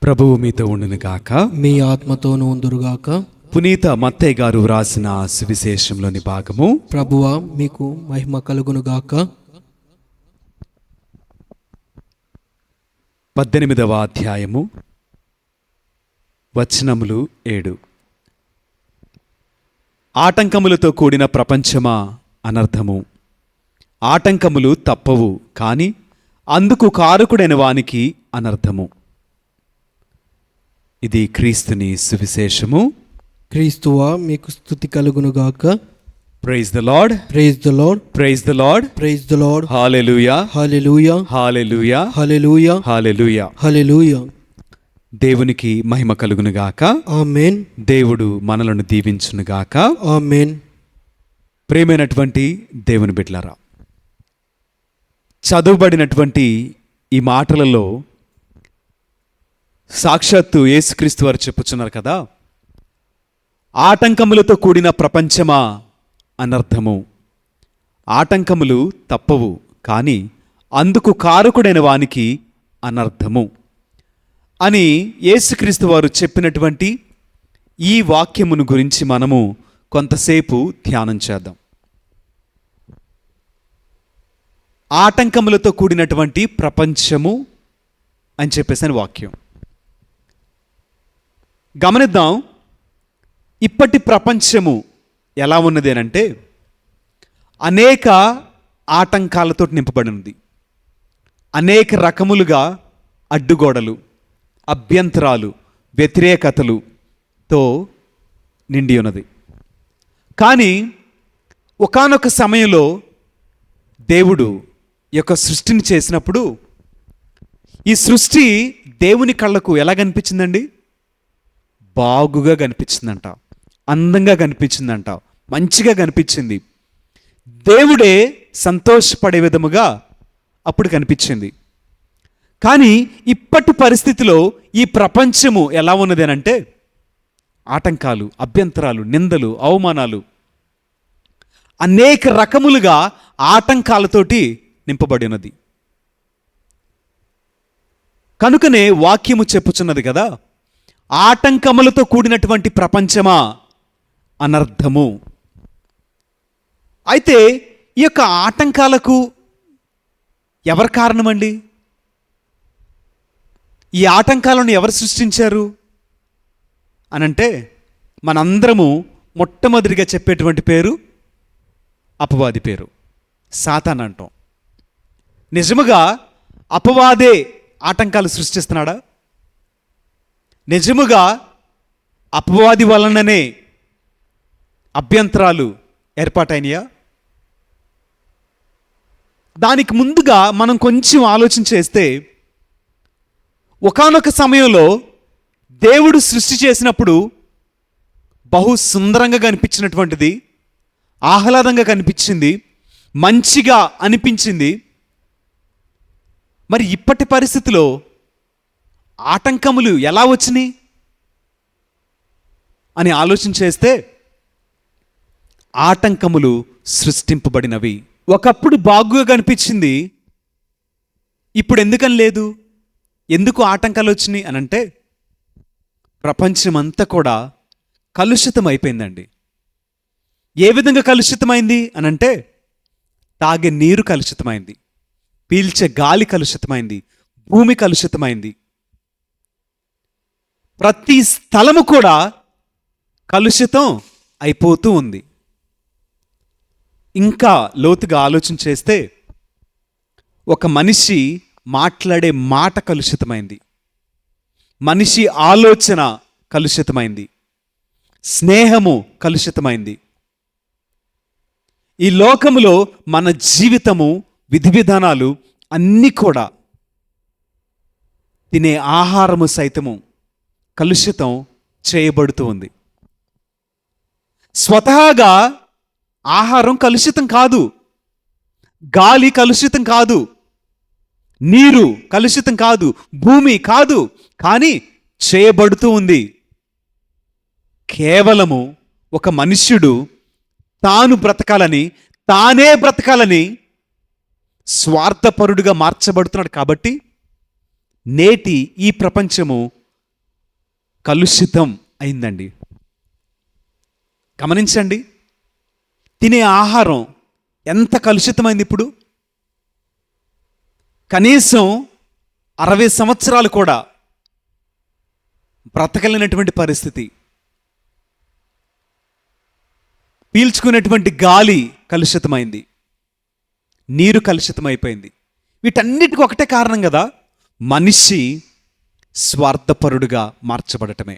ప్రభువు మీతో ఉండును గాక. మీ ఆత్మతోనూ ఉందురుగాక. పునీత మత్తయి గారు వ్రాసిన సువిశేషంలోని భాగము. ప్రభువా మీకు మహిమ కలుగునుగాక. 18వ అధ్యాయము వచనములు 7. ఆటంకములతో కూడిన ప్రపంచమా అనర్థము. ఆటంకములు తప్పవు, కాని అందుకు కారకుడైన వానికి అనర్థము. ఇది క్రీస్తుని సువిశేషము. క్రీస్తువా మీకు స్తుతి కలుగునుగాక. Praise the Lord, praise the Lord, praise the Lord, praise the Lord. Hallelujah, hallelujah, hallelujah, hallelujah, hallelujah. Hallelujah. దేవునికి మహిమ కలుగునుగాక. ఆమేన్, దేవుడు మనలను దీవించునుగాక. ఆమేన్. ప్రియమైనటువంటి దేవుని బిడ్డలారా, చదువుబడినటువంటి ఈ మాటలలో సాక్షాత్తు యేసుక్రీస్తు వారు చెప్పుచున్నారు కదా, ఆటంకములతో కూడిన ప్రపంచమా అనర్థము. ఆటంకములు తప్పవు, కానీ అందుకు కారకుడైన వానికి అనర్థము అని యేసుక్రీస్తు వారు చెప్పినటువంటి ఈ వాక్యమును గురించి మనము కొంతసేపు ధ్యానం చేద్దాం. ఆటంకములతో కూడినటువంటి ప్రపంచము అని చెప్పేసి వాక్యం గమనిద్దాం. ఇప్పటి ప్రపంచము ఎలా ఉన్నది అనంటే అనేక ఆటంకాలతో నింపబడినది. అనేక రకములుగా అడ్డుగోడలు, అభ్యంతరాలు, వ్యతిరేకతలుతో నిండి ఉన్నది. కానీ ఒకానొక సమయంలో దేవుడు యొక్క సృష్టిని చేసినప్పుడు ఈ సృష్టి దేవుని కళ్ళకు ఎలా కనిపించిందండి? బాగుగా కనిపించిందంట, అందంగా కనిపించిందంట, మంచిగా కనిపించింది. దేవుడే సంతోషపడే విధముగా అప్పుడు కనిపించింది. కానీ ఇప్పటి పరిస్థితిలో ఈ ప్రపంచము ఎలా ఉన్నది అనంటే ఆటంకాలు, అభ్యంతరాలు, నిందలు, అవమానాలు, అనేక రకములుగా ఆటంకాలతోటి నింపబడి ఉన్నది. కనుకనే వాక్యము చెప్పుచున్నది కదా, ఆటంకములతో కూడినటువంటి ప్రపంచమా అనర్థము. అయితే ఈ యొక్క ఆటంకాలకు ఎవరు కారణమండి? ఈ ఆటంకాలను ఎవరు సృష్టించారు అనంటే మనందరము మొట్టమొదటిగా చెప్పేటువంటి పేరు అపవాది పేరు, సాతాన్ అంటాం. నిజముగా అపవాదే ఆటంకాలు సృష్టిస్తున్నాడా? నిజముగా అపవాది వలననే అభ్యంతరాలు ఏర్పాటైనయా? దానికి ముందుగా మనం కొంచెం ఆలోచన చేస్తే, ఒకానొక సమయంలో దేవుడు సృష్టి చేసినప్పుడు బహు సుందరంగా కనిపించినటువంటిది, ఆహ్లాదంగా కనిపించింది, మంచిగా అనిపించింది. మరి ఇప్పటి పరిస్థితిలో ఆటంకములు ఎలా వచ్చినాయి అని ఆలోచన చేస్తే ఆటంకములు సృష్టింపబడినవి. ఒకప్పుడు బాగుగా కనిపించింది, ఇప్పుడు ఎందుకని లేదు? ఎందుకు ఆటంకాలు వచ్చినాయి అనంటే ప్రపంచమంతా కూడా కలుషితం అయిపోయిందండి. ఏ విధంగా కలుషితమైంది అనంటే తాగే నీరు కలుషితమైంది, పీల్చే గాలి కలుషితమైంది, భూమి కలుషితమైంది. ప్రతి స్థలము కూడా కలుషితం అయిపోతూ ఉంది. ఇంకా లోతుగా ఆలోచన చేస్తే ఒక మనిషి మాట్లాడే మాట కలుషితమైంది, మనిషి ఆలోచన కలుషితమైంది, స్నేహము కలుషితమైంది. ఈ లోకములో మన జీవితము, విధి విధానాలు అన్నీ కూడా, తినే ఆహారము సైతము కలుషితం చేయబడుతూ ఉంది. స్వతహాగా ఆహారం కలుషితం కాదు, గాలి కలుషితం కాదు, నీరు కలుషితం కాదు, భూమి కాదు, కానీ చేయబడుతూ ఉంది. కేవలము ఒక మనుష్యుడు తాను బ్రతకాలని, తానే బ్రతకాలని స్వార్థపరుడుగా మార్చబడుతున్నాడు. కాబట్టి నేటి ఈ ప్రపంచము కలుషితం అయిందండి. గమనించండి, తినే ఆహారం ఎంత కలుషితమైంది. ఇప్పుడు కనీసం 60 సంవత్సరాలు కూడా బ్రతకలేనటువంటి పరిస్థితి. పీల్చుకునేటువంటి గాలి కలుషితమైంది, నీరు కలుషితమైపోయింది. వీటన్నిటికీ ఒకటే కారణం కదా, మనిషి స్వార్థపరుడుగా మార్చబడటమే.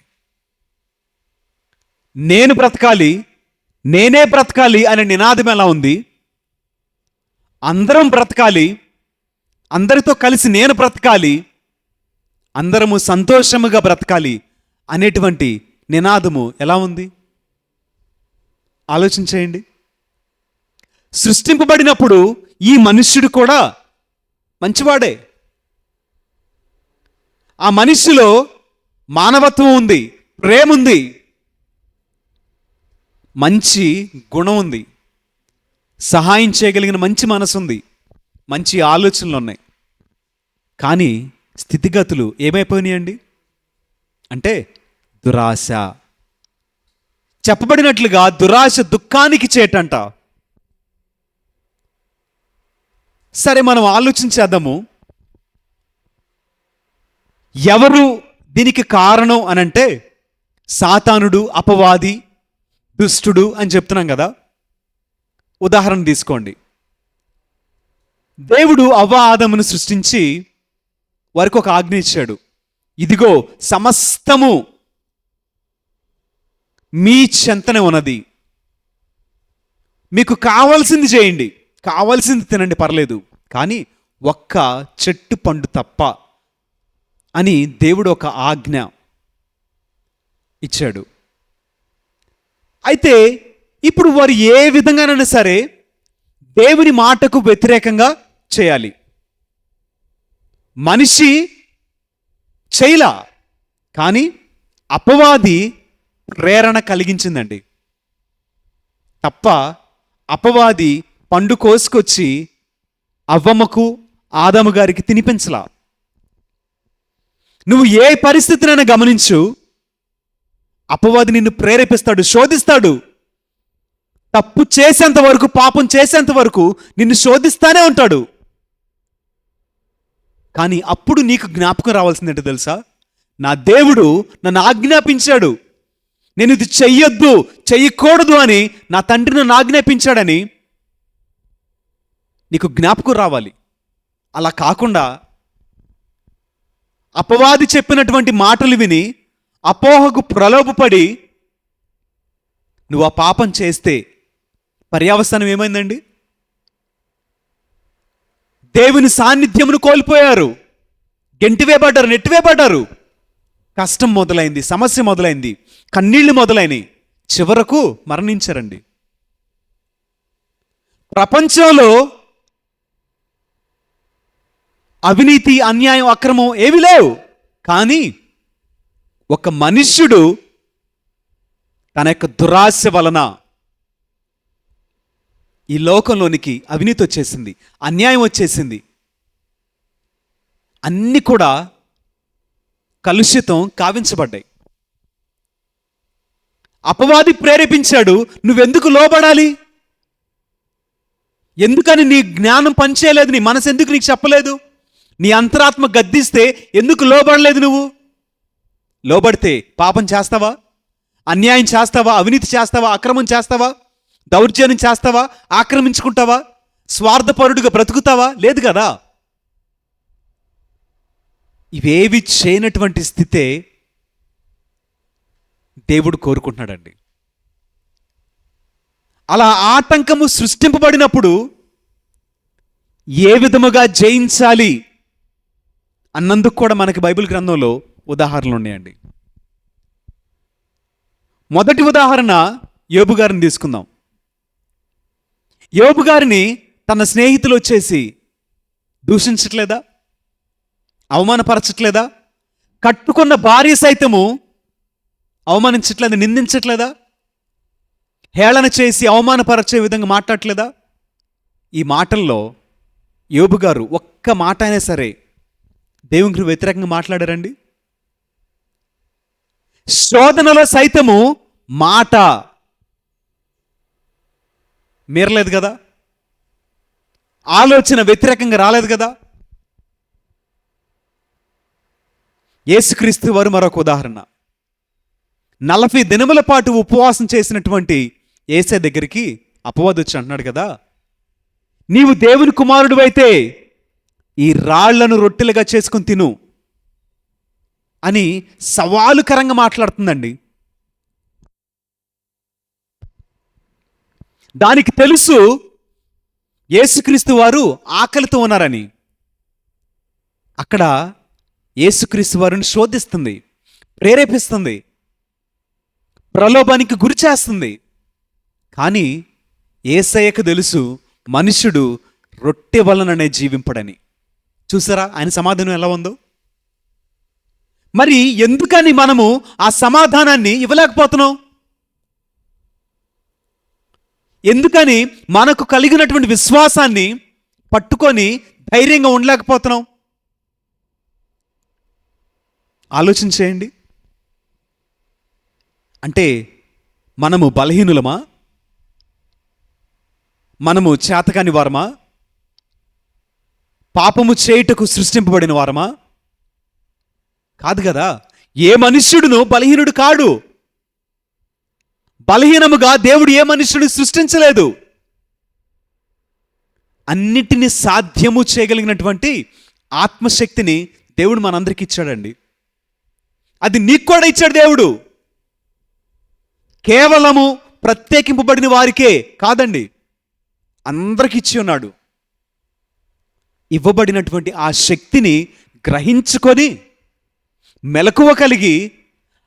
నేను బ్రతకాలి, నేనే బ్రతకాలి అనే నినాదం ఎలా ఉంది? అందరం బ్రతకాలి, అందరితో కలిసి నేను బ్రతకాలి, అందరము సంతోషముగా బ్రతకాలి అనేటువంటి నినాదము ఎలా ఉంది? ఆలోచించేయండి. సృష్టింపబడినప్పుడు ఈ మనుష్యుడు కూడా మంచివాడే. ఆ మనిషిలో మానవత్వం ఉంది, ప్రేమ ఉంది, మంచి గుణం ఉంది, సహాయం చేయగలిగిన మంచి మనసు ఉంది, మంచి ఆలోచనలు ఉన్నాయి. కానీ స్థితిగతులు ఏమైపోయినాయండి అంటే దురాశ. చెప్పబడినట్లుగా దురాశ దుఃఖానికి చేటంట. సరే, మనం ఆలోచించేద్దాము, ఎవరు దీనికి కారణం అనంటే సాతానుడు, అపవాది, దుష్టుడు అని చెప్తున్నాం కదా. ఉదాహరణ తీసుకోండి. దేవుడు అవ్వ ఆదమును సృష్టించి వారికి ఒక ఆజ్ఞ ఇచ్చాడు. ఇదిగో సమస్తము మీ చెంతనే ఉన్నది, మీకు కావాల్సింది చేయండి, కావాల్సింది తినండి, పర్లేదు, కానీ ఒక్క చెట్టు పండు తప్ప అని దేవుడు ఒక ఆజ్ఞ ఇచ్చాడు. అయితే ఇప్పుడు వారు ఏ విధంగానైనా సరే దేవుని మాటకు వ్యతిరేకంగా చేయాలి. మనిషి చేయలా, కానీ అపవాది ప్రేరణ కలిగించిందండి. తప్ప అపవాది పండు కోసుకొచ్చి అవ్వమ్మకు, ఆదాము గారికి తినిపించలా. నువ్వు ఏ పరిస్థితినైనా గమనించు, అపవాది నిన్ను ప్రేరేపిస్తాడు, శోధిస్తాడు. తప్పు చేసేంత వరకు, పాపం చేసేంత వరకు నిన్ను శోధిస్తానే ఉంటాడు. కానీ అప్పుడు నీకు జ్ఞాపకం రావాల్సిందేంటో తెలుసా? నా దేవుడు నన్ను ఆజ్ఞాపించాడు, నేను ఇది చెయ్యొద్దు, చెయ్యకూడదు అని నా తండ్రి నన్ను ఆజ్ఞాపించాడని నీకు జ్ఞాపకం రావాలి. అలా కాకుండా అపవాది చెప్పినటువంటి మాటలు విని అపోహకు ప్రలోభపడి నువ్వు ఆ పాపం చేస్తే పర్యవసానం ఏమైందండి? దేవుని సాన్నిధ్యమును కోల్పోయారు, గెంటివేయబడ్డారు, నెట్టివేయబడ్డారు. కష్టం మొదలైంది, సమస్య మొదలైంది, కన్నీళ్లు మొదలైనవి, చివరకు మరణించారండి. ప్రపంచంలో అవినీతి, అన్యాయం, అక్రమం ఏవి లేవు. కానీ ఒక మనుష్యుడు తన యొక్క దురాశ వలన ఈ లోకంలోనికి అవినీతి వచ్చేసింది, అన్యాయం వచ్చేసింది, అన్నీ కూడా కలుషితం కావించబడ్డాయి. అపవాది ప్రేరేపించాడు, నువ్వెందుకు లోబడాలి? ఎందుకని నీ జ్ఞానం పనిచేయలేదు, నీ మనసు ఎందుకు నీకు చెప్పలేదు? నీ అంతరాత్మ గద్దిస్తే ఎందుకు లోబడలేదు నువ్వు? లోబడితే పాపం చేస్తావా? అన్యాయం చేస్తావా? అవినీతి చేస్తావా? అక్రమం చేస్తావా? దౌర్జన్యం చేస్తావా? ఆక్రమించుకుంటావా? స్వార్థపరుడుగా బ్రతుకుతావా? లేదు కదా. ఇవేవి చేయనటువంటి స్థితే దేవుడు కోరుకుంటున్నాడండి. అలా ఆటంకము సృష్టింపబడినప్పుడు ఏ విధముగా జయించాలి అన్నందుకు కూడా మనకి బైబిల్ గ్రంథంలో ఉదాహరణలు ఉన్నాయండి. మొదటి ఉదాహరణ యోబు గారిని తీసుకుందాం. యోబు గారిని తన స్నేహితులు వచ్చేసి దూషించట్లేదా? అవమానపరచట్లేదా? కట్టుకున్న భార్య సైతము అవమానించట్లేదా? నిందించట్లేదా? హేళన చేసి అవమానపరచే విధంగా మాట్లాడట్లేదా? ఈ మాటల్లో యోబు గారు ఒక్క మాట అయినా సరే దేవునికి వ్యతిరేకంగా మాట్లాడారండి? శోధనలో సైతము మాట మీరలేదు కదా, ఆలోచన వ్యతిరేకంగా రాలేదు కదా. యేసుక్రీస్తు వారు మరొక ఉదాహరణ. 40 దినముల పాటు ఉపవాసం చేసినటువంటి యేసే దగ్గరికి అపవాది వచ్చి అంటున్నాడు కదా, నీవు దేవుని కుమారుడు అయితే ఈ రాళ్లను రొట్టెలుగా చేసుకుని తిను అని సవాలుకరంగా మాట్లాడుతుందండి. దానికి తెలుసు యేసుక్రీస్తు వారు ఆకలితో ఉన్నారని. అక్కడ యేసుక్రీస్తు వారిని శోధిస్తుంది, ప్రేరేపిస్తుంది, ప్రలోభానికి గురి చేస్తుంది. కానీ యేసయ్యకు తెలుసు మనుష్యుడు రొట్టె వలననే జీవింపడని. చూసారా ఆయన సమాధానం ఎలా ఉందో? మరి ఎందుకని మనము ఆ సమాధానాన్ని ఇవ్వలేకపోతున్నాం? ఎందుకని మనకు కలిగినటువంటి విశ్వాసాన్ని పట్టుకొని ధైర్యంగా ఉండలేకపోతున్నాం? ఆలోచన చేయండి. అంటే మనము బలహీనులమా? మనము చేతకాని వారమా? పాపము చేయుటకు సృష్టింపబడిన వారమా? కాదు కదా. ఏ మనుష్యుడును బలహీనుడు కాడు. బలహీనముగా దేవుడు ఏ మనుష్యుడు సృష్టించలేదు. అన్నిటినీ సాధ్యము చేయగలిగినటువంటి ఆత్మశక్తిని దేవుడు మనందరికీ ఇచ్చాడండి. అది నీకు కూడా ఇచ్చాడు దేవుడు. కేవలము ప్రత్యేకింపబడిన వారికే కాదండి, అందరికి ఇచ్చి ఉన్నాడు. ఇవ్వబడినటువంటి ఆ శక్తిని గ్రహించుకొని మెలకువ కలిగి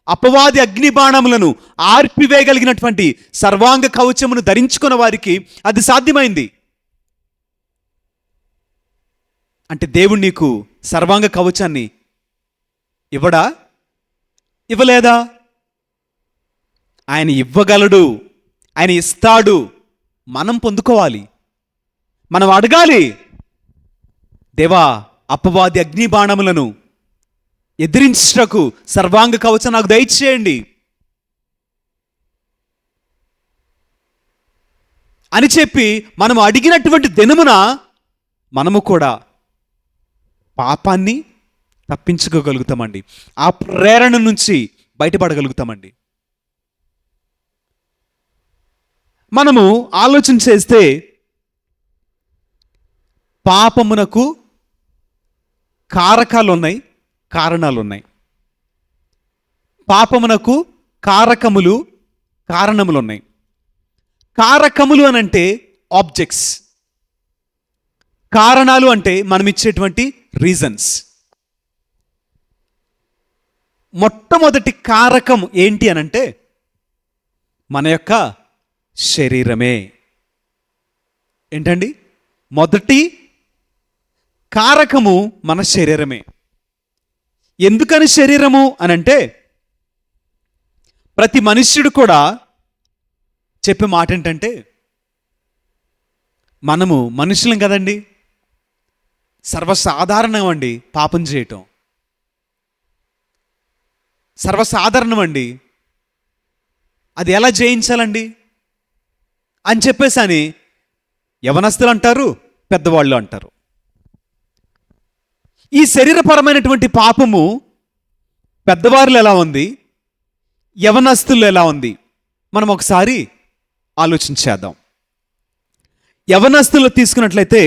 అపవాది అగ్ని బాణములను ఆర్పివేయగలిగినటువంటి సర్వాంగ కవచమును ధరించుకున్న వారికి అది సాధ్యమైంది. అంటే దేవుడు నీకు సర్వాంగ కవచాన్ని ఇవ్వడా? ఇవ్వలేదా? ఆయన ఇవ్వగలడు, ఆయన ఇస్తాడు. మనం పొందుకోవాలి, మనం అడగాలి. దేవా, అపవాది అగ్ని బాణములను ఎదిరించుటకు సర్వాంగ కవచం నాకు దయచేయండి అని చెప్పి మనం అడిగినటువంటి దినమున మనము కూడా పాపాన్ని తప్పించుకోగలుగుతామండి. ఆ ప్రేరణ నుంచి బయటపడగలుగుతామండి. మనము ఆలోచన చేస్తే పాపమునకు కారకాలు ఉన్నాయి, కారణాలు ఉన్నాయి. పాపమునకు కారకములు, కారణములు ఉన్నాయి. కారకములు అనంటే ఆబ్జెక్ట్స్, కారణాలు అంటే మనం ఇచ్చేటువంటి రీజన్స్. మొట్టమొదటి కారకం ఏంటి అనంటే మన యొక్క శరీరమే. ఏంటండి? మొదటి కారకము మన శరీరమే. ఎందుకని శరీరము అనంటే ప్రతి మనుష్యుడు కూడా చెప్పే మాట ఏంటంటే, మనము మనుషులం కదండి, సర్వసాధారణం అండి పాపం చేయటం, సర్వసాధారణం అండి, అది ఎలా జయించాలండి అని చెప్పేసి అని యవనస్తులు అంటారు, పెద్దవాళ్ళు అంటారు. ఈ శరీరపరమైనటువంటి పాపము పెద్దవారిలో ఎలా ఉంది, యవనస్తుల్లో ఎలా ఉంది, మనం ఒకసారి ఆలోచించేద్దాం. యవనస్తులు తీసుకున్నట్లయితే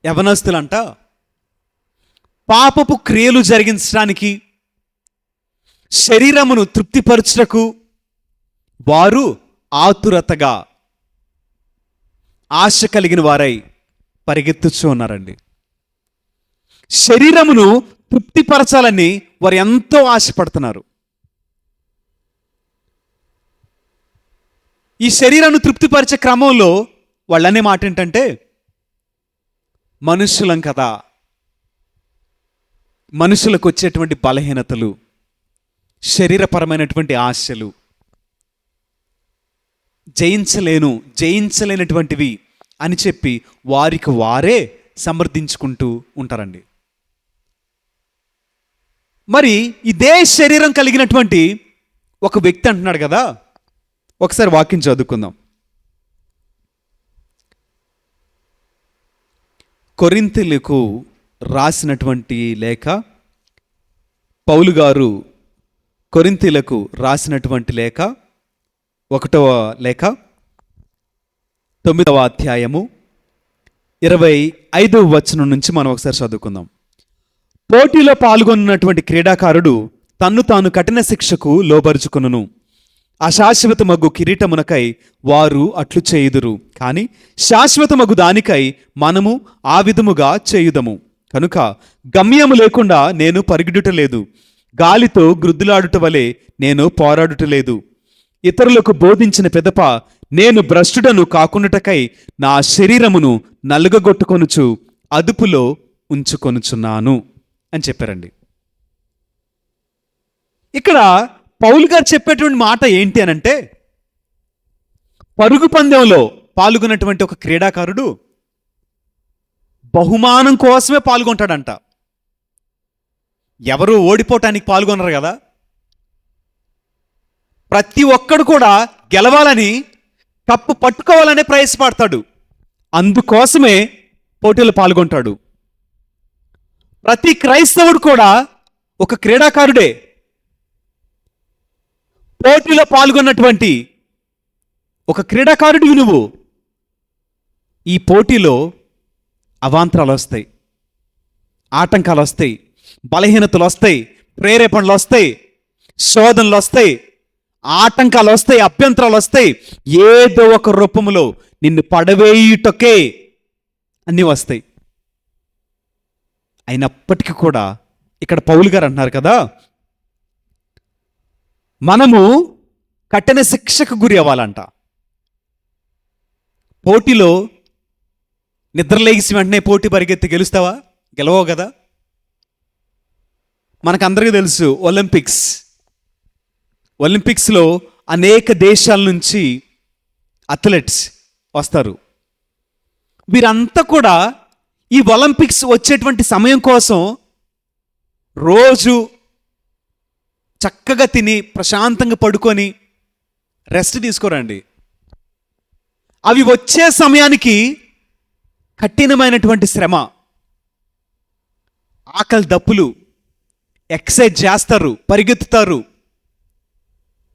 యవనస్తులంట పాపపు క్రియలు జరిగించడానికి, శరీరమును తృప్తిపరచుటకు వారు ఆతురతగా ఆశ కలిగిన వారై పరిగెత్తుచూ ఉన్నారండి. శరీరమును తృప్తిపరచాలని వారు ఎంతో ఆశపడుతున్నారు. ఈ శరీరాన్ని తృప్తిపరిచే క్రమంలో వాళ్ళనే మాట ఏంటంటే, మనుషులం కదా, మనుషులకు వచ్చేటువంటి బలహీనతలు, శరీరపరమైనటువంటి ఆశలు జయించలేనటువంటివి అని చెప్పి వారికి వారే సమర్థించుకుంటూ ఉంటారండి. మరి ఇదే శరీరం కలిగినటువంటి ఒక వ్యక్తి అంటున్నాడు కదా, ఒకసారి వాక్యం చదువుకుందాం. కొరింథీయులకు రాసినటువంటి లేఖ, పౌలు గారు కొరింథీయులకు రాసినటువంటి లేఖ, 1వ లేఖ 9వ అధ్యాయము 25వ వచనం నుంచి మనం ఒకసారి చదువుకుందాం. పోటీలో పాల్గొన్నటువంటి క్రీడాకారుడు తన్ను తాను కఠిన శిక్షకు లోబరుచుకొనును. అశాశ్వతమగు కిరీటమునకై వారు అట్లు చేయుదురు, కానీ శాశ్వతమగు దానికై మనము ఆ విధముగా చేయుదము. కనుక గమ్యము లేకుండా నేను పరిగెడుటలేదు, గాలితో గ్రుద్దులాడుట వలె నేను పోరాడుటలేదు. ఇతరులకు బోధించిన పిదప నేను భ్రష్టుడను కాకుండాటకై నా శరీరమును నలుగగొట్టుకొనుచు అదుపులో ఉంచుకొనుచున్నాను అని చెప్పారండి. ఇక్కడ పౌలు గారు చెప్పేటువంటి మాట ఏంటి అనంటే, పరుగు పందెంలో పాల్గొన్నటువంటి ఒక క్రీడాకారుడు బహుమానం కోసమే పాల్గొంటాడంట. ఎవరు ఓడిపోవటానికి పాల్గొనరు కదా. ప్రతి ఒక్కడు కూడా గెలవాలని, కప్పు పట్టుకోవాలనే ప్రయాసపడతాడు. అందుకోసమే పోటీలో పాల్గొంటాడు. ప్రతి క్రైస్తవుడు కూడా ఒక క్రీడాకారుడే. పోటీలో పాల్గొన్నటువంటి ఒక క్రీడాకారుడివి నువ్వు. ఈ పోటీలో అవాంతరాలు వస్తాయి, ఆటంకాలు వస్తాయి, బలహీనతలు వస్తాయి, ప్రేరేపణలు వస్తాయి, శోధనలు వస్తాయి, ఆటంకాలు వస్తాయి, అభ్యంతరాలు వస్తాయి. ఏదో ఒక రూపంలో నిన్ను పడవేయుటకే అన్నీ వస్తాయి. అయినప్పటికీ కూడా ఇక్కడ పౌలు గారు అంటున్నారు కదా, మనము కఠిన శిక్షకు గురి అవ్వాలంట. పోటీలో నిద్రలేసి వెంటనే పోటీ పరిగెత్తి గెలుస్తావా? గెలవవు కదా. మనకందరికీ తెలుసు ఒలింపిక్స్లో అనేక దేశాల నుంచి అథ్లెట్స్ వస్తారు. వీరంతా కూడా ఈ ఒలింపిక్స్ వచ్చేటువంటి సమయం కోసం రోజు చక్కగా తిని ప్రశాంతంగా పడుకొని రెస్ట్ తీసుకోరండి. అవి వచ్చే సమయానికి కఠినమైనటువంటి శ్రమ, ఆకలి దప్పులు, ఎక్సర్సైజ్ చేస్తారు, పరిగెత్తుతారు,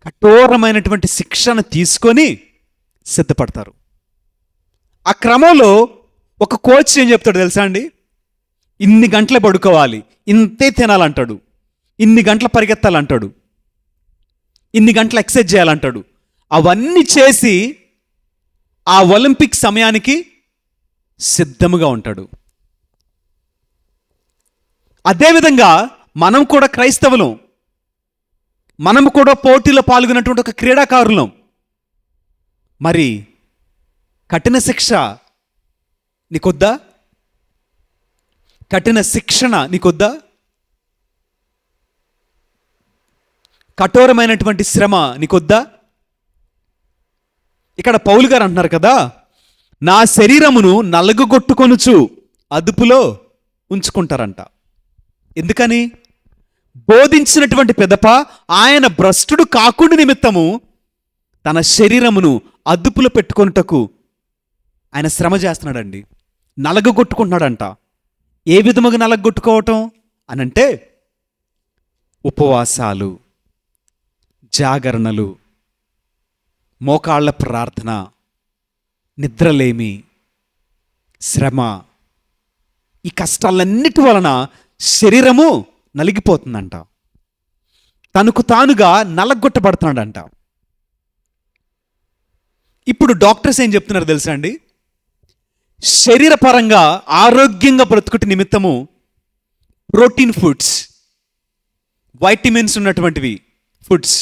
కఠోరమైనటువంటి శిక్షణ తీసుకొని సిద్ధపడతారు. ఆ క్రమంలో ఒక కోచ్ ఏం చెప్తాడు తెలుసా అండి? ఇన్ని గంటలే పడుకోవాలి, ఇంతే తినాలంటాడు, ఇన్ని గంటలు పరిగెత్తాలంటాడు, ఇన్ని గంటలు ఎక్సర్సైజ్ చేయాలంటాడు. అవన్నీ చేసి ఆ ఒలింపిక్ సమయానికి సిద్ధముగా ఉంటాడు. అదేవిధంగా మనం కూడా క్రైస్తవులం, మనము కూడా పోటీలో పాల్గొన్నటువంటి ఒక క్రీడాకారులం. మరి కఠిన శిక్ష నీకొద్దా? కఠిన శిక్షణ నీకొద్దా? కఠోరమైనటువంటి శ్రమ నీకొద్దా? ఇక్కడ పౌలు గారు అంటున్నారు కదా, నా శరీరమును నలుగగొట్టుకొనుచు అదుపులో ఉంచుకుంటారంట. ఎందుకని? బోధించినటువంటి పిదప ఆయన భ్రష్టుడు కాకుండా నిమిత్తము తన శరీరమును అదుపులో పెట్టుకొనుటకు ఆయన శ్రమ చేస్తున్నాడండి, నలగగొట్టుకుంటున్నాడంట. ఏ విధముగా నలగొట్టుకోవటం అనంటే, ఉపవాసాలు, జాగరణలు, మోకాళ్ళ ప్రార్థన, నిద్రలేమి, శ్రమ, ఈ కష్టాలన్నిటి వలన శరీరము నలిగిపోతుందంట, తనకు తానుగా నలగొట్టబడుతున్నాడంట. ఇప్పుడు డాక్టర్స్ ఏం చెప్తున్నారు తెలుసా అండి? శరీరపరంగా ఆరోగ్యంగా బ్రతుకుటి నిమిత్తము ప్రోటీన్ ఫుడ్స్, వైటమిన్స్ ఉన్నటువంటివి ఫుడ్స్,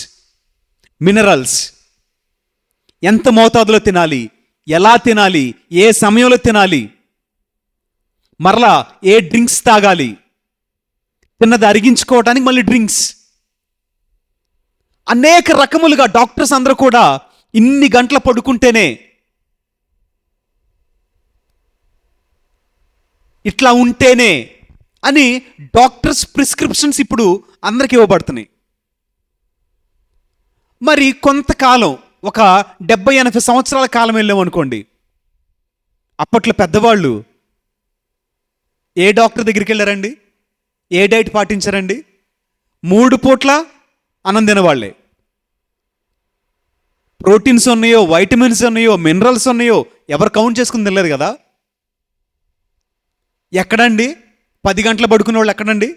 మినరల్స్ ఎంత మోతాదులో తినాలి, ఎలా తినాలి, ఏ సమయంలో తినాలి, మరలా ఏ డ్రింక్స్ తాగాలి, తిన్నది అరిగించుకోవటానికి మళ్ళీ డ్రింక్స్, అనేక రకములుగా డాక్టర్స్ అందరూ కూడా ఇన్ని గంటల పడుకుంటేనే, ఇట్లా ఉంటేనే అని డాక్టర్స్ ప్రిస్క్రిప్షన్స్ ఇప్పుడు అందరికీ ఇవ్వబడుతున్నాయి. మరి కొంతకాలం ఒక 70-80 సంవత్సరాల కాలం వెళ్ళామనుకోండి, అప్పట్లో పెద్దవాళ్ళు ఏ డాక్టర్ దగ్గరికి వెళ్ళారండి? ఏ డైట్ పాటించారండి? 3 పూట్ల అన్నం తినవాళ్లే. ప్రోటీన్స్ ఉన్నాయో, వైటమిన్స్ ఉన్నాయో, మినరల్స్ ఉన్నాయో ఎవరు కౌంట్ చేసుకుని తినలేదు కదా. ఎక్కడండి 10 గంటలు పడుకునే వాళ్ళు? ఎక్కడండి?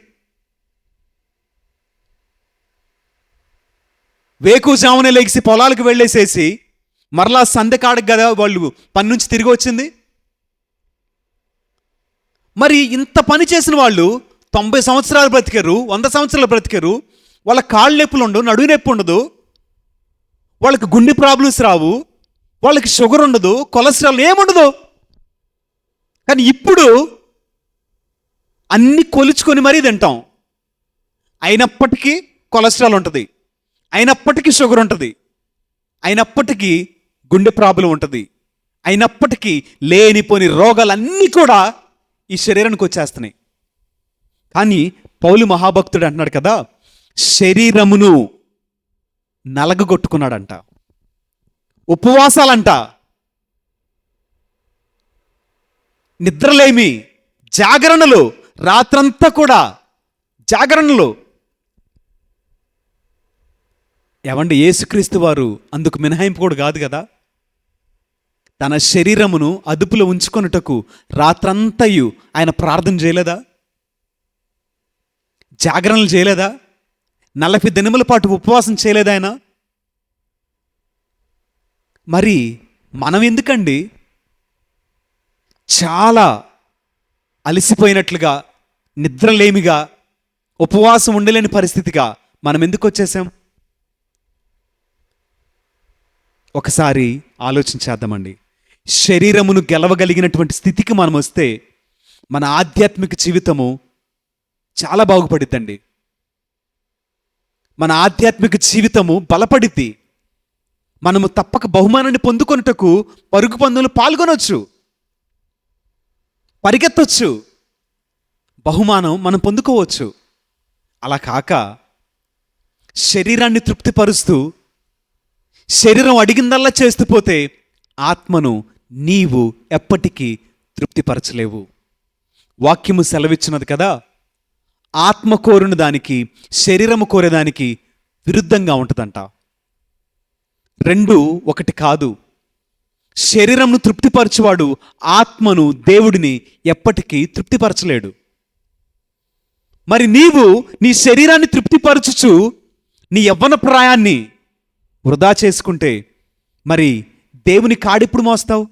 వేకుజామునే లేచి పొలాలకు వెళ్ళేసేసి మరలా సందెకాడకు కదా వాళ్ళు పని నుంచి తిరిగి వచ్చింది. మరి ఇంత పని చేసిన వాళ్ళు 90 సంవత్సరాలు బ్రతికారు, 100 సంవత్సరాలు బ్రతికారు. వాళ్ళ కాళ్ళు నొప్పులు ఉండవు, నడువు నొప్పి ఉండదు, వాళ్ళకి గుండె ప్రాబ్లమ్స్ రావు, వాళ్ళకి షుగర్ ఉండదు, కొలెస్ట్రాల్ ఏముండదు. కానీ ఇప్పుడు అన్ని కొలుచుకొని మరీ తింటాం. అయినప్పటికీ కొలెస్ట్రాల్ ఉంటుంది, అయినప్పటికీ షుగర్ ఉంటుంది, అయినప్పటికీ గుండె ప్రాబ్లం ఉంటుంది, అయినప్పటికీ లేనిపోని రోగాలన్నీ కూడా ఈ శరీరానికి వచ్చేస్తున్నాయి. కానీ పౌలు మహాభక్తుడు అంటున్నాడు కదా, శరీరమును నలగగొట్టుకున్నాడంట. ఉపవాసాలంట, నిద్రలేమి, జాగరణలు, రాత్రంతా కూడా జాగరణలు. ఏమండి, యేసుక్రీస్తు వారు అందుకు మినహాయింపు కూడా కాదు కదా. తన శరీరమును అదుపులో ఉంచుకొనుటకు రాత్రంతయు ఆయన ప్రార్థన చేయలేదా? జాగరణలు చేయలేదా? 40 దినముల పాటు ఉపవాసం చేయలేదా ఆయన? మరి మనం ఎందుకండి చాలా అలసిపోయినట్లుగా, నిద్రలేమిగా, ఉపవాసం ఉండలేని పరిస్థితిగా మనం ఎందుకు వచ్చేసాం? ఒకసారి ఆలోచించేద్దామండి. శరీరమును గెలవగలిగినటువంటి స్థితికి మనం వస్తే మన ఆధ్యాత్మిక జీవితము చాలా బాగుపడిద్దండి. మన ఆధ్యాత్మిక జీవితము బలపడిద్ది. మనము తప్పక బహుమానాన్ని పొందుకొనుటకు పరుగు పందులు పాల్గొనవచ్చు, పరిగెత్తవచ్చు, బహుమానం మనం పొందుకోవచ్చు. అలా కాక శరీరాన్ని తృప్తిపరుస్తూ శరీరం అడిగిందల్లా చేస్తూ పోతే ఆత్మను నీవు ఎప్పటికీ తృప్తిపరచలేవు. వాక్యము సెలవిచ్చినది కదా, ఆత్మ కోరిన దానికి శరీరము కోరేదానికి విరుద్ధంగా ఉంటుందంట. 2 ఒకటి కాదు. శరీరంను తృప్తిపరచువాడు ఆత్మను, దేవుడిని ఎప్పటికీ తృప్తిపరచలేడు. మరి నీవు నీ శరీరాన్ని తృప్తిపరచుచు నీ యవ్వన ప్రాయాన్ని వృధా చేసుకుంటే మరి దేవుని కాడెప్పుడు మోస్తావు?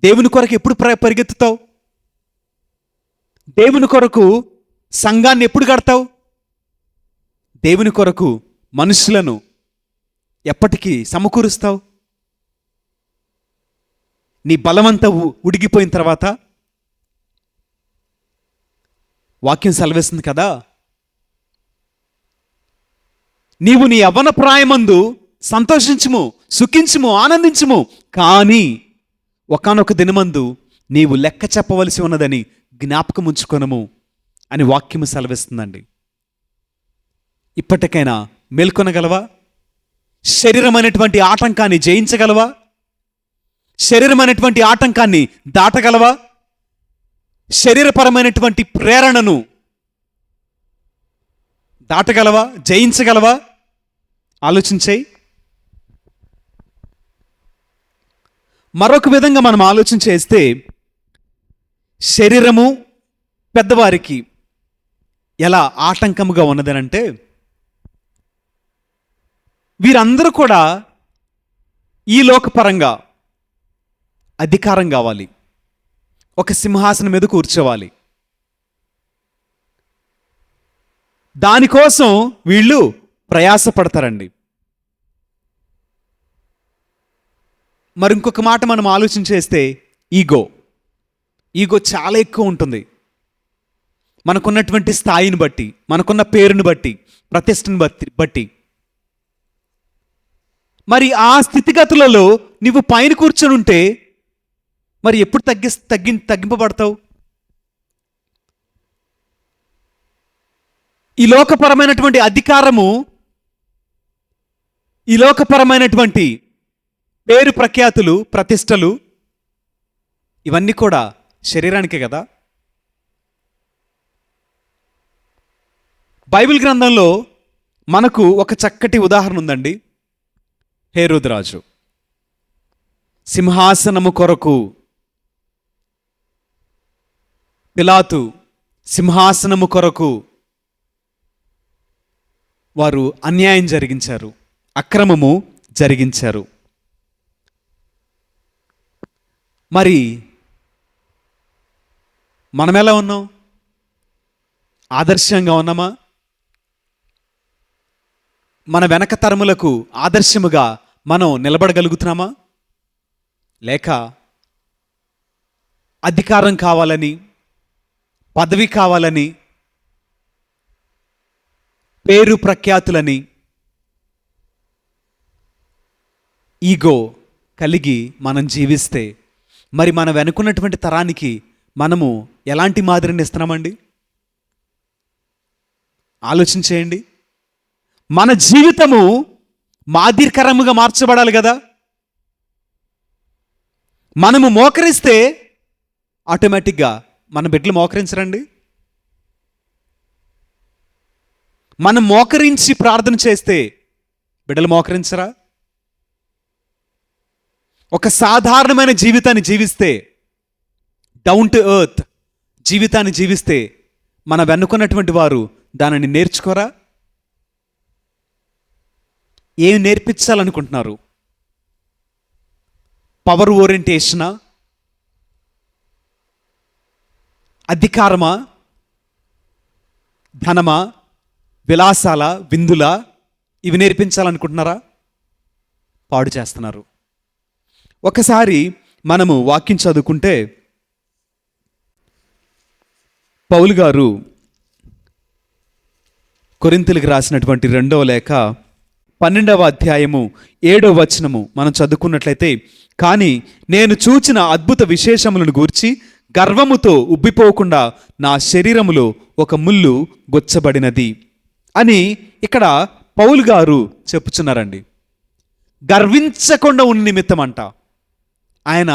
దేవుని కొరకు ఎప్పుడు పరిగెత్తుతావు? దేవుని కొరకు సంఘాన్ని ఎప్పుడు కడతావు? దేవుని కొరకు మనుషులను ఎప్పటికీ సమకూరుస్తావు? నీ బలమంతా ఉడిగిపోయిన తర్వాత వాక్యం సెలవిస్తుంది కదా, నీవు నీ యవ్వన ప్రాయమందు సంతోషించుము, సుఖించుము, ఆనందించుము, కానీ ఒకానొక దినమందు నీవు లెక్క చెప్పవలసి ఉన్నదని జ్ఞాపకం ఉంచుకొనము అని వాక్యము సెలవిస్తుందండి. ఇప్పటికైనా మేల్కొనగలవా? శరీరం అనేటువంటి ఆటంకాన్ని జయించగలవా? శరీరం అనేటువంటి ఆటంకాన్ని దాటగలవా? శరీరపరమైనటువంటి ప్రేరణను దాటగలవా? జయించగలవా? ఆలోచించేయి. మరొక విధంగా మనం ఆలోచన చేస్తే, శరీరము పెద్దవారికి ఎలా ఆటంకముగా ఉన్నదనంటే, వీరందరూ కూడా ఈ లోకపరంగా అధికారం కావాలి, ఒక సింహాసనం మీద కూర్చోవాలి. దానికోసం వీళ్ళు ప్రయాసపడతారండి. మరి ఇంకొక మాట మనం ఆలోచన చేస్తే, ఈగో చాలా ఎక్కువ ఉంటుంది. మనకున్నటువంటి స్థాయిని బట్టి, మనకున్న పేరుని బట్టి, ప్రతిష్టని బట్టి. మరి ఆ స్థితిగతులలో నువ్వు పైన కూర్చొని ఉంటే మరి ఎప్పుడు తగ్గింపబడతావు? ఈ లోకపరమైనటువంటి అధికారము, ఈ లోకపరమైనటువంటి పేరు ప్రఖ్యాతులు, ప్రతిష్టలు, ఇవన్నీ కూడా శరీరానికే కదా. బైబిల్ గ్రంథంలో మనకు ఒక చక్కటి ఉదాహరణ ఉందండి. హేరోదు రాజు సింహాసనము కొరకు పిలాతు సింహాసనము కొరకు వారు అన్యాయం జరిగించారు, అక్రమము జరిగించారు. మరి మనం ఎలా ఉన్నాం? ఆదర్శంగా ఉన్నామా? మన వెనక తరములకు ఆదర్శముగా మనం నిలబడగలుగుతున్నామా? లేక అధికారం కావాలని, పదవి కావాలని, పేరు ప్రఖ్యాతులని, ఈగో కలిగి మనం జీవిస్తే మరి మన వెనుకున్నటువంటి తరానికి మనము ఎలాంటి మాదిరిని ఇస్తున్నామండి? ఆలోచించేయండి. మన జీవితము మాదిరికరముగా మార్చబడాలి కదా. మనము మోకరిస్తే ఆటోమేటిక్గా మన బిడ్డలు మోకరించరండి. మనం మోకరించి ప్రార్థన చేస్తే బిడ్డలు మోకరించరా? ఒక సాధారణమైన జీవితాన్ని జీవిస్తే, డౌన్ టు ఎర్త్ జీవితాన్ని జీవిస్తే మన వెనుకున్నటువంటి వారు దానిని నేర్చుకోరా? ఏం నేర్పించాలనుకుంటున్నారు? పవర్ ఓరియంటేషనా? అధికారమా? ధనమా? విలాసాల, విందుల? ఇవి నేర్పించాలనుకుంటున్నారా? పాడు చేస్తున్నారు. ఒకసారి మనము వాక్యం చదువుకుంటే పౌలు గారు కొరింథీయులకు రాసినటువంటి 2వ లేఖ 12వ అధ్యాయము 7వ వచనము మనం చదువుకున్నట్లయితే, కానీ నేను చూచిన అద్భుత విశేషములను గూర్చి గర్వముతో ఉబ్బిపోకుండా నా శరీరములో ఒక ముల్లు గుచ్చబడినది అని ఇక్కడ పౌలు గారు చెప్పుచున్నారండి. గర్వించకుండా ఉన్న నిమిత్తం అంట ఆయన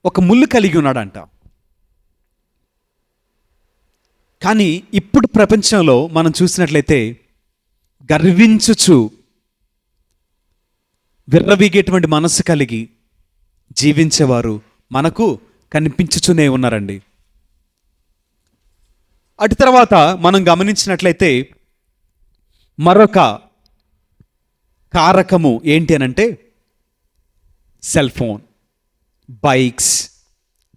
ఒక ముల్లు కలిగి ఉన్నాడంట. కానీ ఇప్పుడు ప్రపంచంలో మనం చూసినట్లయితే గర్వించుచు విర్రవీగేటువంటి మనస్సు కలిగి జీవించేవారు మనకు కనిపించుచునే ఉన్నారండి. అటు తర్వాత మనం గమనించినట్లయితే మరొక కారకము ఏంటి అనంటే cell phone, bikes,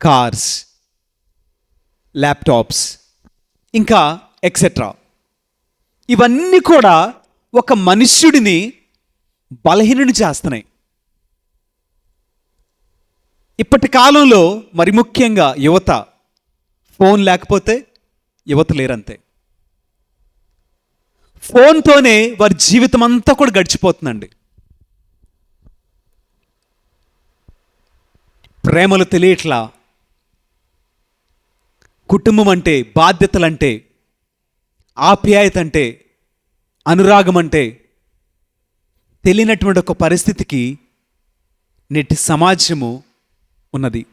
cars, laptops, ఇంకా ఎక్సెట్రా. ఇవన్నీ కూడా ఒక మనుష్యుడిని బలహీనుని చేస్తున్నాయి. ఇప్పటి కాలంలో మరి ముఖ్యంగా యువత, ఫోన్ లేకపోతే యువత లేరంతే. ఫోన్తోనే వారి జీవితం అంతా కూడా గడిచిపోతుందండి. ప్రేమలు తెలియట్లా, కుటుంబం అంటే, బాధ్యతలంటే, ఆప్యాయత అంటే, అనురాగం అంటే తెలియనటువంటి ఒక పరిస్థితికి నేటి సమాజము ఉన్నది.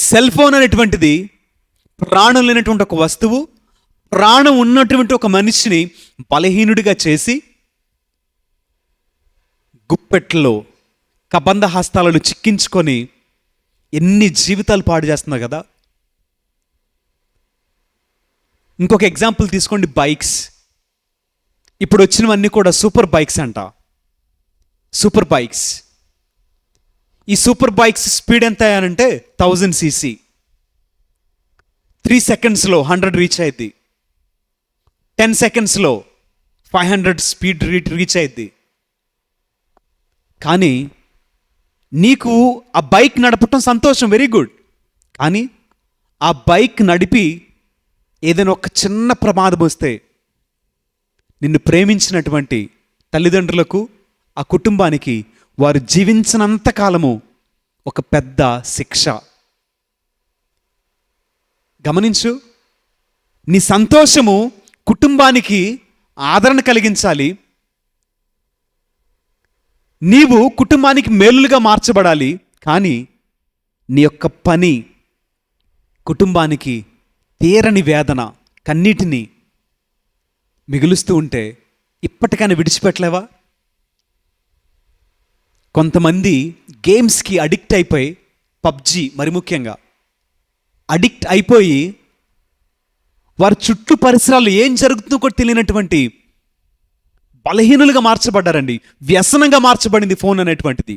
సెల్ ఫోన్ అనేటువంటిది ప్రాణం లేనటువంటి ఒక వస్తువు, ప్రాణం ఉన్నటువంటి ఒక మనిషిని బలహీనుడిగా చేసి గుప్పెట్లో కబంధ హస్తాలను చిక్కించుకొని ఎన్ని జీవితాలు పాడు చేస్తున్నారు కదా. ఇంకొక ఎగ్జాంపుల్ తీసుకోండి, బైక్స్. ఇప్పుడు వచ్చినవన్నీ కూడా సూపర్ బైక్స్ అంట. Super bikes. ఈ సూపర్ బైక్స్ స్పీడ్ ఎంత అయ్యానంటే 1000 cc. 3 secondsలో 100 రీచ్ అయింది. 10 secondsలో 500 స్పీడ్ రీచ్ అయింది. కానీ నీకు ఆ బైక్ నడపటం సంతోషం, వెరీ గుడ్. కానీ ఆ బైక్ నడిపి ఏదైనా ఒక చిన్న ప్రమాదం వస్తే నిన్ను ప్రేమించినటువంటి తల్లిదండ్రులకు, ఆ కుటుంబానికి వారు జీవించినంత కాలము ఒక పెద్ద శిక్ష. గమనించు, నీ సంతోషము కుటుంబానికి ఆదరణ కలిగించాలి. నీవు కుటుంబానికి మేలులుగా మార్చబడాలి. కానీ నీ యొక్క పని కుటుంబానికి తీరని వేదన, కన్నీటిని మిగులుస్తూ ఉంటే ఇప్పటికైనా విడిచిపెట్టలేవా? కొంతమంది గేమ్స్కి అడిక్ట్ అయిపోయి, పబ్జి మరి ముఖ్యంగా అడిక్ట్ అయిపోయి, వారి చుట్టూ పరిసరాలు ఏం జరుగుతుందో కూడా తెలియనటువంటి బలహీనులుగా మార్చబడ్డారండి. వ్యసనంగా మార్చబడింది ఫోన్ అనేటువంటిది.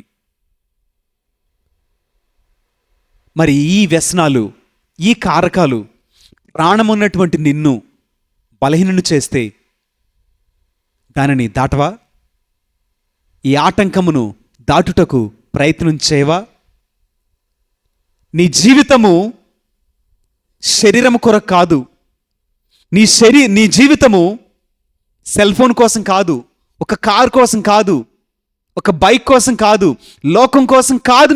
మరి ఈ వ్యసనాలు, ఈ కారకాలు ప్రాణం ఉన్నటువంటి నిన్ను బలహీనులు చేస్తే దానిని దాటవా? ఈ ఆటంకమును దాటుటకు ప్రయత్నం చేయవా? నీ జీవితము శరీరము కొరకు కాదు. నీ జీవితము సెల్ ఫోన్ కోసం కాదు, ఒక కార్ కోసం కాదు, ఒక బైక్ కోసం కాదు, లోకం కోసం కాదు.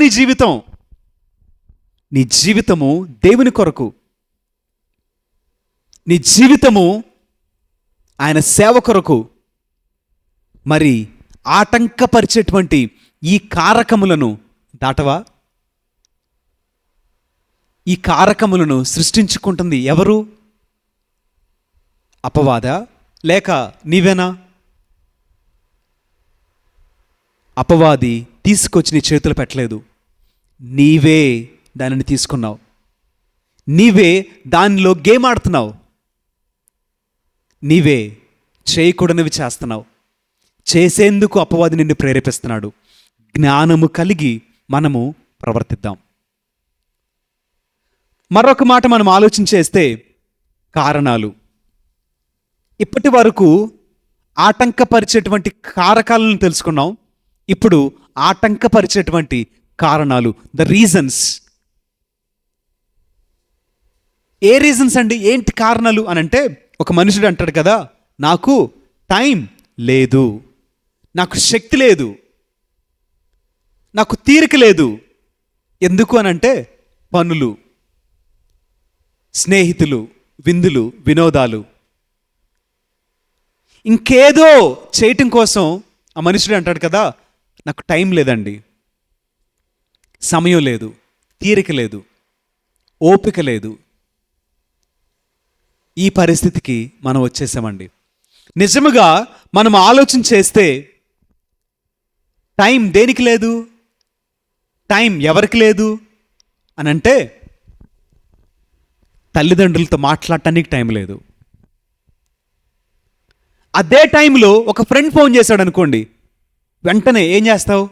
నీ జీవితము దేవుని కొరకు. నీ జీవితము ఆయన సేవ కొరకు. మరి ఆటంకపరిచేటువంటి ఈ కారకములను దాటవా? ఈ కారకములను సృష్టించుకుంటుంది ఎవరు? అపవాద లేక నీవేనా? అపవాది తీసుకొచ్చి నీ చేతులు పెట్టలేదు, నీవే దానిని తీసుకున్నావు. నీవే దానిలో గేమ్ ఆడుతున్నావు. నీవే చేయకూడనివి చేస్తున్నావు. చేసేందుకు అపవాది నిన్ను ప్రేరేపిస్తున్నాడు. జ్ఞానము కలిగి మనము ప్రవర్తిద్దాం. మరొక మాట మనం ఆలోచించేస్తే, కారణాలు. ఇప్పటి వరకు ఆటంకపరిచేటువంటి కారకాలను తెలుసుకున్నాం. ఇప్పుడు ఆటంకపరిచేటువంటి కారణాలు, ద రీజన్స్. ఏ రీజన్స్ అండి? ఏంటి కారణాలు అని అంటే, ఒక మనుషుడు అంటాడు కదా, నాకు టైం లేదు, నాకు శక్తి లేదు, నాకు తీరిక లేదు. ఎందుకు అనంటే పనులు, స్నేహితులు, విందులు, వినోదాలు, ఇంకేదో చేయటం కోసం ఆ మనుషుడు అంటాడు కదా, నాకు టైం లేదండి, సమయం లేదు, తీరిక లేదు, ఓపిక లేదు. ఈ పరిస్థితికి మనం వచ్చేసామండి. నిజముగా మనం ఆలోచన చేస్తే టైం దేనికి లేదు? టైం ఎవరికి లేదు అని అంటే, తల్లిదండ్రులతో మాట్లాడటానికి టైం లేదు. అదే టైంలో ఒక ఫ్రెండ్ ఫోన్ చేశాడు అనుకోండి, వెంటనే ఏం చేస్తావు?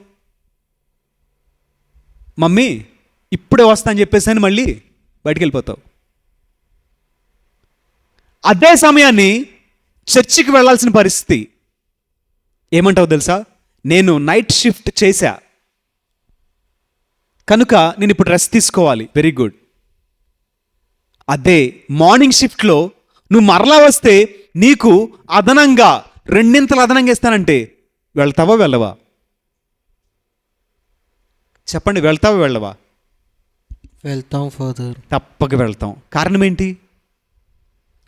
మమ్మీ ఇప్పుడే వస్తా అని చెప్పేసి అని మళ్ళీ బయటికి వెళ్ళిపోతావు. అదే సమయాన్ని చర్చికి వెళ్ళాల్సిన పరిస్థితి, ఏమంటావు తెలుసా? నేను నైట్ షిఫ్ట్ చేశా కనుక నేను ఇప్పుడు రెస్ట్ తీసుకోవాలి. Very good. అదే మార్నింగ్ షిఫ్ట్లో నువ్వు మరలా వస్తే నీకు అదనంగా 2 అదనంగా ఇస్తానంటే వెళ్తావా వెళ్ళవా? చెప్పండి, వెళ్తావా వెళ్ళవా? వెళ్తాం ఫాదర్. తప్పక వెళ్తాం. కారణం ఏంటి?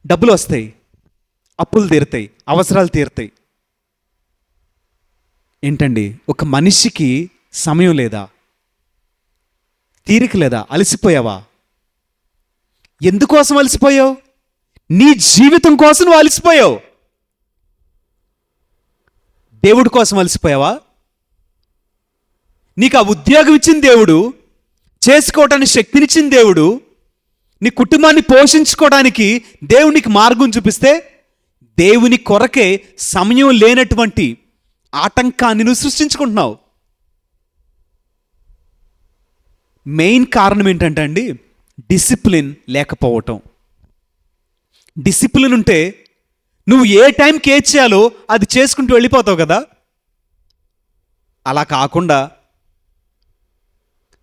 డబ్బులు వస్తాయి, అప్పులు తీరుతాయి, అవసరాలు తీరుతాయి. ఏంటండి, ఒక మనిషికి సమయం లేదా? తీరిక లేదా? అలసిపోయావా? ఎందుకోసం అలసిపోయావు? నీ జీవితం కోసం నువ్వు అలసిపోయావు. దేవుడి కోసం అలసిపోయావా? నీకు ఆ ఉద్యోగం ఇచ్చిన దేవుడు, చేసుకోవటానికి శక్తినిచ్చిన దేవుడు, నీ కుటుంబాన్ని పోషించుకోవడానికి దేవునికి మార్గం చూపిస్తే, దేవుని కొరకే సమయం లేనటువంటి ఆటంకాన్ని నువ్వు సృష్టించుకుంటున్నావు. మెయిన్ కారణం ఏంటంటే అండి, డిసిప్లిన్ లేకపోవటం. డిసిప్లిన్ ఉంటే నువ్వు ఏ టైంకి ఏది చేయాలో అది చేసుకుంటూ వెళ్ళిపోతావు కదా. అలా కాకుండా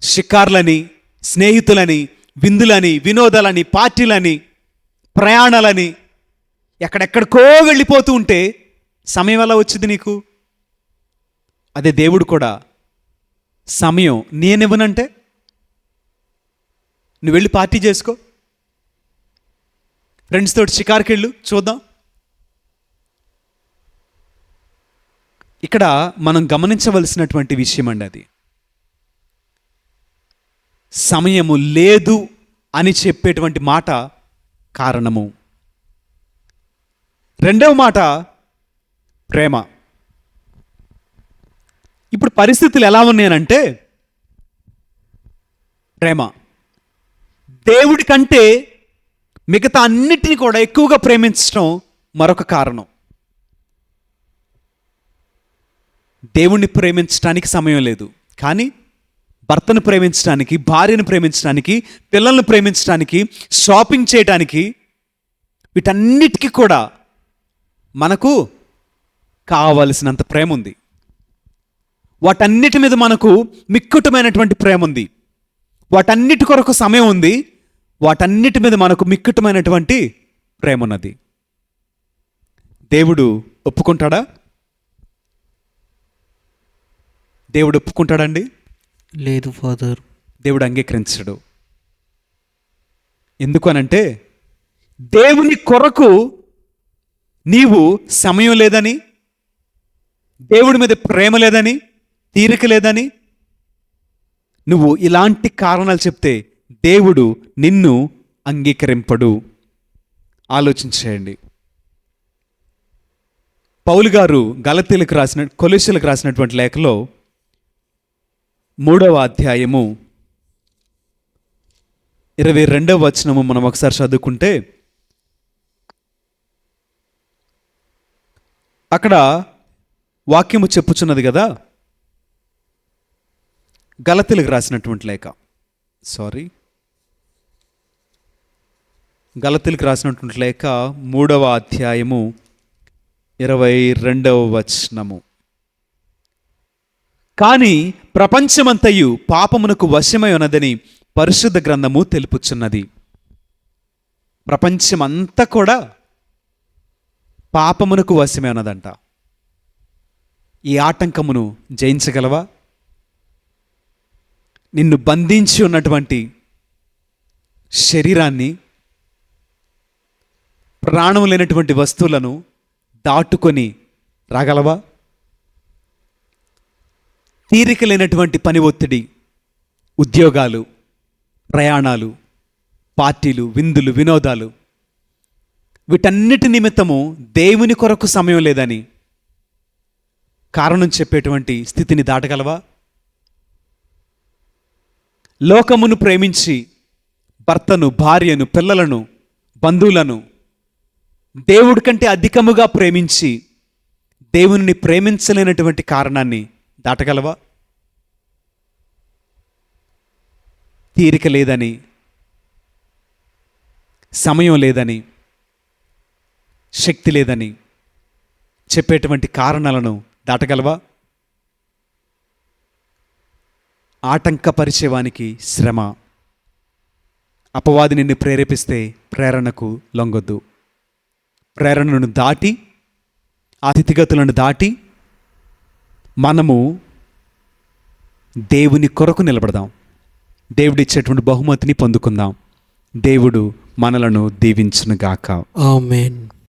షికార్లని, స్నేహితులని, విందులని, వినోదాలని, పార్టీలని, ప్రయాణాలని, ఎక్కడెక్కడికో వెళ్ళిపోతూ ఉంటే సమయం ఎలా వచ్చింది నీకు? అదే దేవుడు కూడా సమయం నేనివ్వనంటే నువ్వు వెళ్ళి పార్టీ చేసుకో, ఫ్రెండ్స్ తోటి షికార్కి వెళ్ళు, చూద్దాం. ఇక్కడ మనం గమనించవలసినటువంటి విషయం అండి అది. సమయము లేదు అని చెప్పేటువంటి మాట కారణము. రెండవ మాట ప్రేమ. ఇప్పుడు పరిస్థితులు ఎలా ఉన్నాయనంటే, ప్రేమ దేవుడి కంటే మిగతా అన్నిటిని కూడా ఎక్కువగా ప్రేమించడం మరొక కారణం. దేవుణ్ణి ప్రేమించడానికి సమయం లేదు, కానీ భర్తను ప్రేమించడానికి, భార్యను ప్రేమించడానికి, పిల్లల్ని ప్రేమించడానికి, షాపింగ్ చేయడానికి, వీటన్నిటికీ కూడా మనకు కావలసినంత ప్రేమ ఉంది. వాటన్నిటి మీద మనకు మిక్కుటమైనటువంటి ప్రేమ ఉంది. వాటన్నిటి కొరకు సమయం ఉంది. వాటన్నిటి మీద మనకు మిక్కుటమైనటువంటి ప్రేమ ఉన్నది. దేవుడు ఒప్పుకుంటాడా? దేవుడు ఒప్పుకుంటాడండి? లేదు ఫాదర్. దేవుడు అంగీకరించడు. ఎందుకు అనంటే, దేవుని కొరకు నీవు సమయం లేదని, దేవుడి మీద ప్రేమ లేదని, తీరిక లేదని నువ్వు ఇలాంటి కారణాలు చెప్తే దేవుడు నిన్ను అంగీకరింపడు. ఆలోచించేయండి. పౌలు గారు కొలొస్సీలకు రాసినటువంటి లేఖలో 3వ అధ్యాయము 22వ వచనము మనం ఒకసారి చదువుకుంటే, అక్కడ వాక్యము చెప్పుచున్నది కదా. గలతీలకు రాసినటువంటి లేఖ, గలతీలకు రాసినటువంటి లేఖ 3వ అధ్యాయము 22వ వచనము. కానీ ప్రపంచమంతయు పాపమునకు వశమై ఉన్నదని పరిశుద్ధ గ్రంథము తెలుపుచున్నది. ప్రపంచమంతా కూడా పాపమునకు వశమే ఉన్నదంట. ఈ ఆటంకమును జయించగలవా? నిన్ను బంధించి ఉన్నటువంటి శరీరాన్ని, ప్రాణం లేనటువంటి వస్తువులను దాటుకొని రాగలవా? తీరిక లేనటువంటి పని ఒత్తిడి, ఉద్యోగాలు, ప్రయాణాలు, పార్టీలు, విందులు, వినోదాలు, వీటన్నిటి నిమిత్తము దేవుని కొరకు సమయం లేదని కారణం చెప్పేటువంటి స్థితిని దాటగలవా? లోకమును ప్రేమించి భర్తను, భార్యను, పిల్లలను, బంధువులను దేవుడి కంటే అధికముగా ప్రేమించి దేవుని ప్రేమించలేనటువంటి కారణాన్ని దాటగలవా? తీరిక లేదని, సమయం లేదని, శక్తి లేదని చెప్పేటువంటి కారణాలను దాటగలవా? ఆటంకపరిచేవానికి శ్రమ. అపవాది నిన్ను ప్రేరేపిస్తే ప్రేరణకు లొంగొద్దు. ప్రేరణను దాటి, ఆ స్థితిగతులను దాటి మనము దేవుని కొరకు నిలబడదాం. దేవుడు ఇచ్చేటువంటి బహుమతిని పొందుకుందాం. దేవుడు మనలను దీవించునుగాక. ఆమేన్.